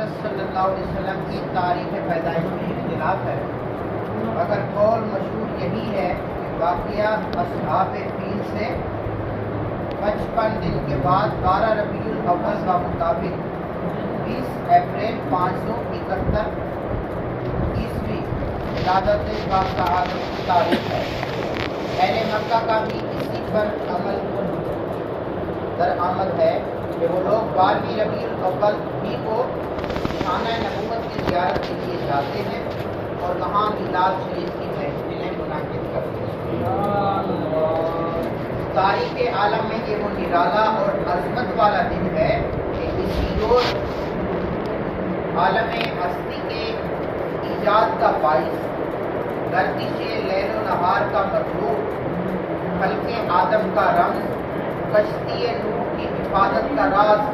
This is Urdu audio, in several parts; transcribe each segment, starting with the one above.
اقدس صلی اللہ علیہ وسلم کی تاریخ پیدائش میں اختلاف ہے، مگر قول مشہور یہی ہے کہ واقعہ اصحاب فیل سے 55 دن کے بعد 12 ربیع الاول کا مطابق 20 اپریل 571 عیسوی ولادت پاک آدم کی تاریخ ہے۔ اہل مکہ کا بھی اسی پر عمل درآمد ہے کہ وہ لوگ 12 ربیع الاول ہی کو خانہ نبوت کی زیارت کے لیے جاتے ہیں اور وہاں میلاد شریف کی محفلیں منعقد کرتے ہیں۔ تاریخ عالم میں یہ وہ نرالا اور عظمت والا دن ہے کہ اسی روز عالم ہستی کے ایجاد کا باعث، گردش لیل و نہار کا مطلوب، خلق آدم کا رمز، کشتی نوح کی حفاظت کا راز،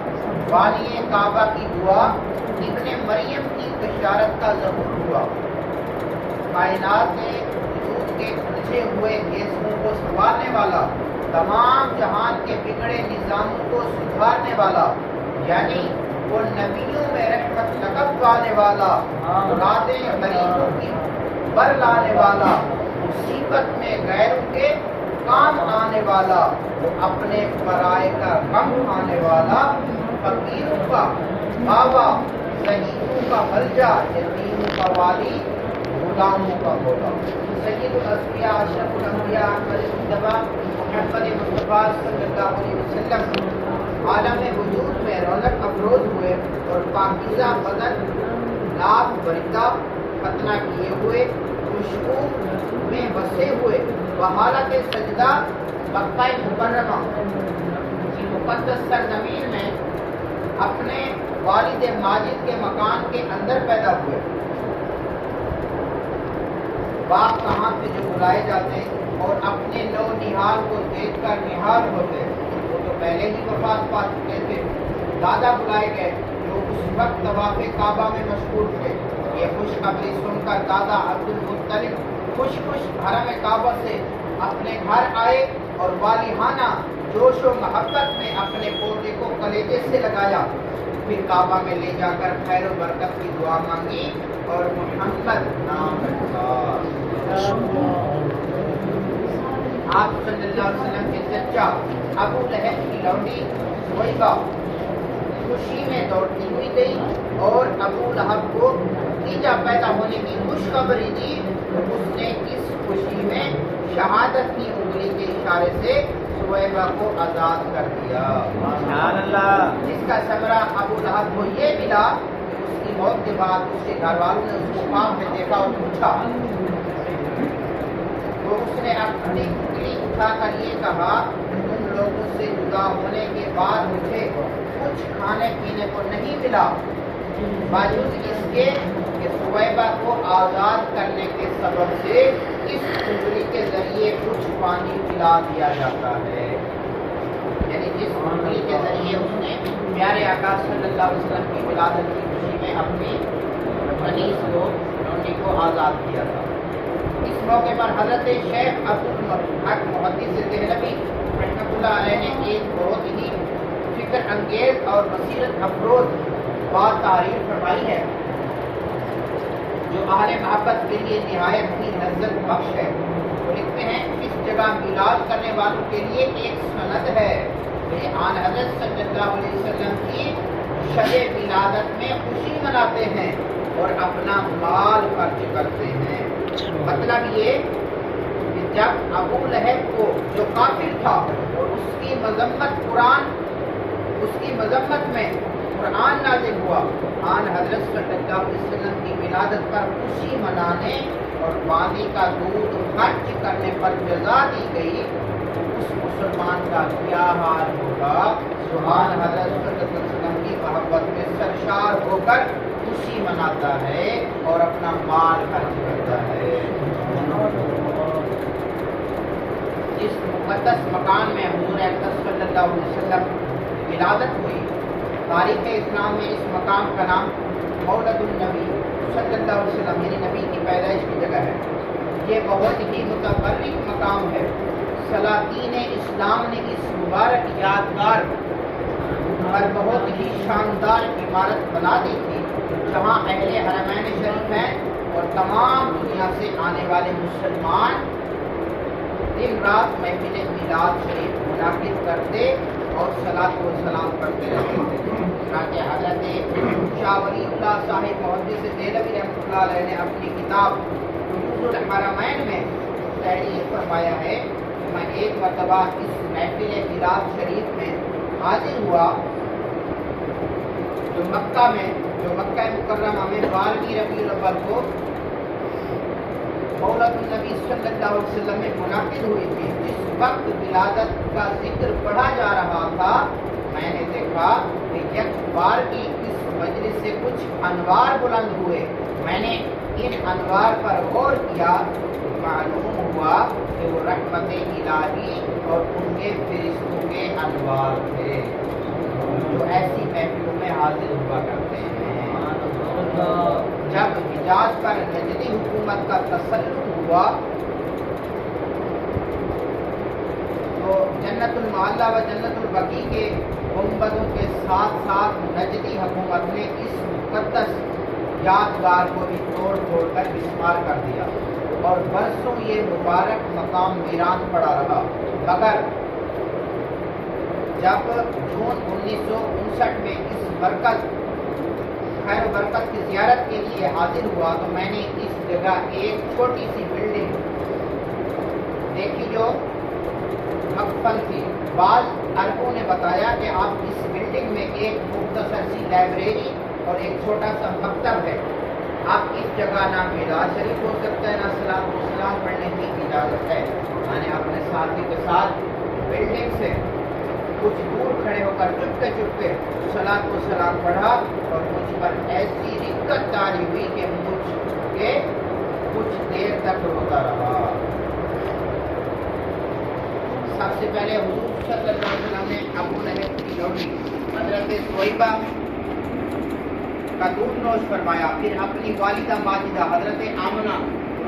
بانی کعبہ کی دعا، ابن مریم کی بشارت کا ظہور ہوا، کائنات میں وجود کے الجھے ہوئے گیسوں کو سنوارنے والا، تمام جہان کے بگڑے نظاموں کو سدھارنے والا، یعنی وہ نبیوں میں رحمت لقب پانے والا، مرادیں غریبوں کی بر لانے والا، مصیبت میں غیروں کے کام آنے والا، وہ اپنے پرائے کا غم کھانے والا، فقیروں کا بابا، ضعیفوں کا ملجا، یتیموں کا والی، غلاموں کا مولا، سید الانبیاء اشرف الانبیاء محمد مصطفیٰ صلی اللہ علیہ وسلم عالم وجود میں رونق افروز ہوئے اور پاکیزہ بدن ناف بریدہ ختنہ کیے ہوئے، خوشبو میں بسے ہوئے، بحالت سجدہ مکہ مکرمہ کی مقدس سرزمین میں اپنے والد ماجد کے مکان کے اندر پیدا ہوئے۔ باپ کہاں سے جو بلائے جاتے اور اپنے نو نہال کو دیکھ کر نہال ہوتے، وہ تو پہلے ہی وفات پا چکے تھے۔ دادا بلائے گئے جو اس وقت طواف کعبہ میں مشغول تھے۔ یہ خوشخبری سن کر دادا عبد المطلب خوش حرم کعبہ سے اپنے گھر آئے اور والہانہ جوش و محبت میں اپنے پوتے کو کلیجے سے لگایا، پھر کعبہ میں لے جا کر خیر و برکت کی دعا مانگی اور محمد نام رکھا۔ آپ صلی اللہ علیہ وسلم کے چچا ابو لہب کی لونڈی سویبہ خوشی میں دوڑتی ہوئی گئی اور ابو لہب کو بھتیجا پیدا ہونے کی خوشخبری دی تو اس نے اس خوشی میں شہادت کی انگلی کے اشارے سے سویبہ کو آزاد کر دیا۔ سبحان اللہ۔ جس کا ثمرہ ابو لہب کو یہ ملا کہ اس کی موت کے بعد اس کے گھر والوں نے اس کو خواب میں دیکھا اور پوچھا تو اس نے اپنی انگلی اٹھا کر یہ کہا کہ تم لوگوں سے جدا ہونے کے بعد مجھے کچھ کھانے پینے کو نہیں ملا، باوجود اس کے کہ سویبہ کو آزاد کرنے کے سبب سے اس انگلی کے ذریعے کچھ پانی پلا دیا جاتا ہے، یعنی جس انگلی کے ذریعے اس نے پیارے آقا صلی اللہ علیہ وسلم کی ولادت کی خوشی میں اپنی انیس کو لونڈی کو آزاد کیا تھا۔ اس موقع پر حضرت شیخ عبدالحق محدث دہلوی رحمۃ اللہ علیہ نے ایک بہت ہی فکر انگیز اور بصیرت افروز بات تعریف فرمائی ہے جو اہل محبت کے لیے نہایت ہی لذت بخش ہے۔ وہ لکھتے ہیں اس جگہ میلاد کرنے والوں کے لیے ایک سند ہے کہ آن حضرت صلی اللہ علیہ وسلم کی شب ولادت میں خوشی مناتے ہیں اور اپنا مال خرچ کرتے ہیں۔ مطلب یہ کہ جب ابو لہب کو جو کافر تھا اور اس کی مذمت میں قرآن نازل ہوا، آن حضرت صلی اللہ علیہ وسلم کی ولادت پر خوشی منانے اور پانی کا دودھ خرچ کرنے پر جزا دی گئی، اس مسلمان کا کیا حال ہوگا جو آن حضرت صلی اللہ علیہ وسلم کی محبت میں سرشار ہو کر خوشی مناتا ہے اور اپنا مال خرچ کرتا ہے۔ اس مقدس مکان میں حضور اقدس صلی اللہ علیہ وسلم کی ولادت ہوئی۔ تاریخ اسلام میں اس مقام کا نام مولد النبی صلی اللہ علیہ وسلم یعنی نبی کی پیدائش کی جگہ ہے۔ یہ بہت ہی متبرک مقام ہے۔ سلاطین اسلام نے اس مبارک یادگار پر بہت ہی شاندار عمارت بنا دی تھی جہاں اہل حرمین شریفین اور تمام دنیا سے آنے والے مسلمان دن رات محفل میلاد شریف منعقد کرتے اور صلاۃ و سلام پڑھتے رہتے تھے۔ چنانچہ حضرت شاہ ولی اللہ صاحب محدث دہلوی رحمۃ اللہ علیہ نے اپنی کتاب کنوز الحرمین میں تحریر فرمایا ہے کہ میں ایک مرتبہ اس محفل میلاد شریف میں حاضر ہوا جو مکہ مکرمہ میں 12 ربیع الاول کو مولد النبی صلی اللہ علیہ وسلم میں منعقد ہوئی تھی۔ جس وقت ولادت کا ذکر پڑھا جا رہا تھا میں نے دیکھا کہ یک بار کی اس مجلس سے کچھ انوار بلند ہوئے۔ میں نے ان انوار پر غور کیا، معلوم ہوا کہ وہ رحمت الہی اور ان کے فرشتوں کے انوار تھے جو ایسی محفلوں میں حاضر ہوا کرتے ہیں۔ جب حجاز پر نجدی حکومت کا تسلط ہوا تو جنت المعلا و جنت البقیع کے گنبدوں کے ساتھ ساتھ نجدی حکومت نے اس مقدس یادگار کو بھی توڑ پھوڑ کر مسمار کر دیا اور برسوں یہ مبارک مقام ویران پڑا رہا، مگر جب جون 1959 میں اس مرکز خیر و برکت کی زیارت کے لیے حاضر ہوا تو میں نے اس جگہ ایک چھوٹی سی بلڈنگ دیکھی جو مقفل تھی۔ بعض عربوں نے بتایا کہ آپ اس بلڈنگ میں ایک مختصر سی لائبریری اور ایک چھوٹا سا مکتب ہے، آپ اس جگہ نہ میلاد شریف ہو سکتا ہے نہ صلاۃ و سلام پڑھنے کی اجازت ہے۔ میں نے اپنے ساتھی کے ساتھ بلڈنگ سے کچھ دور کھڑے ہو کر چپکے صلاۃ و سلام پڑھا اور مجھ پر ایسی رکت طاری ہوئی کہ مجھ کے کچھ دیر تک روتا رہا۔ سب سے پہلے حضور صلی اللہ علیہ وسلم نے ابو لہب کی لوٹی حضرت صہیبہ کا دودھ نوش فرمایا، پھر اپنی والدہ ماجدہ حضرت آمنہ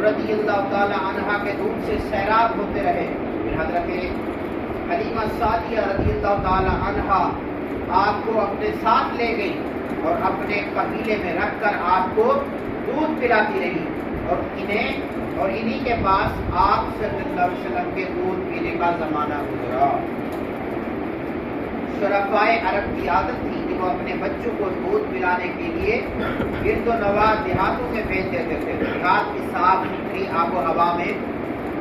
رضی اللہ تعالی عنہا کے دودھ سے سیراب ہوتے رہے، پھر حضرت حلیمہ سعدیہ رضی اللہ تعالی عنہا آپ کو اپنے ساتھ لے گئی اور اپنے قبیلے میں رکھ کر آپ کو دودھ پلاتی رہی اور انہی کے پاس آپ صلی اللہ علیہ وسلم کے دودھ پینے کا زمانہ گزرا۔ شرفائے عرب کی عادت تھی کہ وہ اپنے بچوں کو دودھ پلانے کے لیے گرد و نواح دیہاتوں میں بھیج دیتے تھے۔ دیہات کی صاف ستھری آب و ہوا میں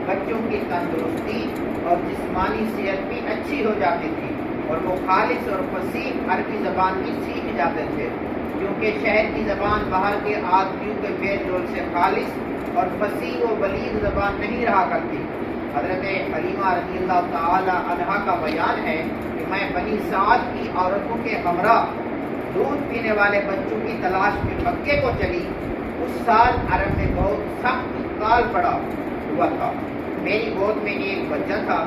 بچوں کی تندرستی اور جسمانی صحت بھی اچھی ہو جاتی تھی اور وہ خالص اور فصیح عربی زبان بھی سیکھ جاتے تھے، کیونکہ شہر کی زبان باہر کے آدمیوں کے میل جول سے خالص اور فصیح و بلیغ زبان نہیں رہا کرتی۔ حضرت حلیمہ رضی اللہ تعالی عنہا کا بیان ہے کہ میں بنی سعد کی عورتوں کے ہمراہ دودھ پینے والے بچوں کی تلاش میں مکے کو چلی۔ اس سال عرب میں بہت سخت کال پڑا ہوا تھا، میری گود میں ایک بچہ تھا،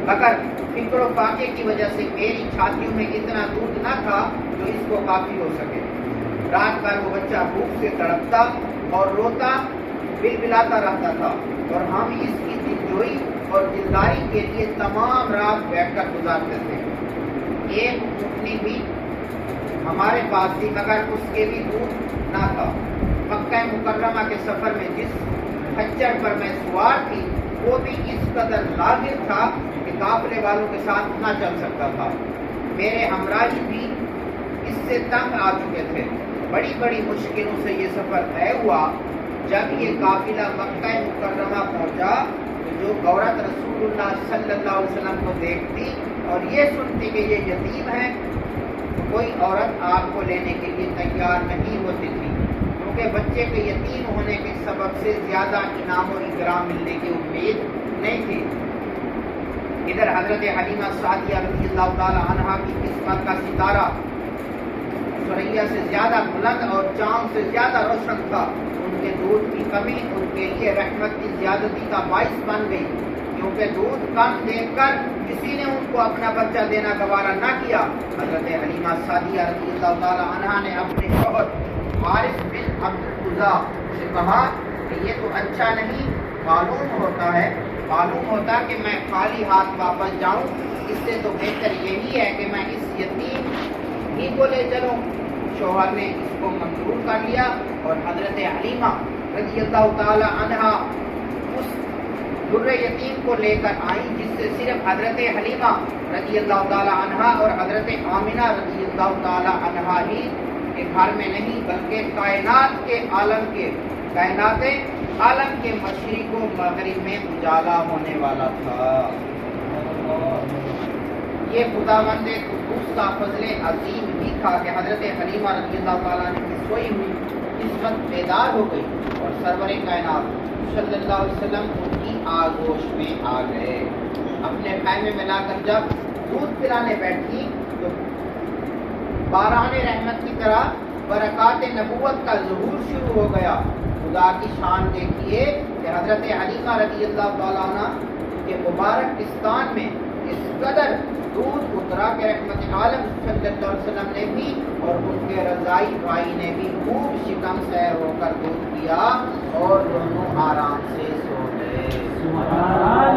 مگر فکر و فاقے کی وجہ سے میری چھاتیوں میں اتنا دودھ نہ تھا جو اس کو کافی ہو سکے۔ رات بھر وہ بچہ بھوک سے تڑپتا اور روتا بلبلاتا رہتا تھا اور ہم اس کی دلجوئی اور دلداری کے لیے تمام رات بیٹھ کر گزارتے تھے۔ ایک اٹھنی بھی ہمارے پاس تھی مگر اس کے بھی دودھ نہ تھا۔ مکہ مکرمہ کے سفر میں جس خچر پر میں سوار تھی وہ بھی اس قدر لاغر تھا کہ قافلے والوں کے ساتھ نہ چل سکتا تھا۔ میرے ہمراہی بھی اس سے تنگ آ چکے تھے۔ بڑی بڑی مشکلوں سے یہ سفر طے ہوا۔ جب یہ قافلہ مکہ مکرمہ پہنچا تو جو عورت رسول اللہ صلی اللہ علیہ وسلم کو دیکھتی اور یہ سنتی کہ یہ یتیم ہے، کوئی عورت آپ کو لینے کے لیے تیار نہیں ہوتی تھی، کیونکہ بچے کے یتیم ہونے کے سبب سے زیادہ انعام و اکرام ملنے کی امید نہیں تھی۔ ادھر حضرت حلیمہ سعدیہ رضی اللہ تعالی عنہا کی قسمت کا ستارہ ثریا سے زیادہ بلند اور چاند سے زیادہ روشن تھا۔ ان کے دودھ کی کمی ان کے لیے رحمت کی زیادتی کا باعث بن گئی، کیونکہ دودھ کم دیکھ کر کسی نے ان کو اپنا بچہ دینا گوارا نہ کیا۔ حضرت حلیمہ سعدیہ رضی اللہ تعالی عنہا نے اپنے شوہر حارث بن عبد العزیز سے کہا کہ یہ تو اچھا نہیں معلوم ہوتا ہے معلوم ہوتا کہ میں خالی ہاتھ واپس جاؤں، اس سے تو بہتر یہی ہے کہ میں اس یتیم ہی کو لے چلوں۔ شوہر نے اس کو منظور کر لیا اور حضرت حلیمہ رضی اللہ تعالی عنہا اس در یتیم کو لے کر آئیں، جس سے صرف حضرت حلیمہ رضی اللہ تعالی عنہا اور حضرت آمنہ رضی اللہ تعالی عنہا ہی کے گھر میں نہیں بلکہ کائنات عالم کے مشرق و مغرب میں اجالا ہونے والا تھا۔ یہ خداوند قدوس کا فضل عظیم بھی تھا کہ حضرت حلیمہ رضی اللہ تعالیٰ عنہ کی سوئی ہوئی قسمت بیدار ہو گئی اور سرور کائنات صلی اللہ علیہ وسلم ان کی آغوش میں آ گئے۔ اپنے خیمے میں لا کر جب دودھ پلانے بیٹھی تو باران رحمت کی طرح برکات نبوت کا ظہور شروع ہو گیا۔ خدا کی شان دیکھیے کہ حضرت حلیمہ رضی اللہ تعالیٰ عنہ کے مبارک استان میں اس قدر دودھ اترا کہ رحمت عالم صلی اللہ علیہ وسلم نے بھی اور ان کے رضائی بھائی نے بھی خوب شکم سیر ہو کر دودھ پیا اور دونوں آرام سے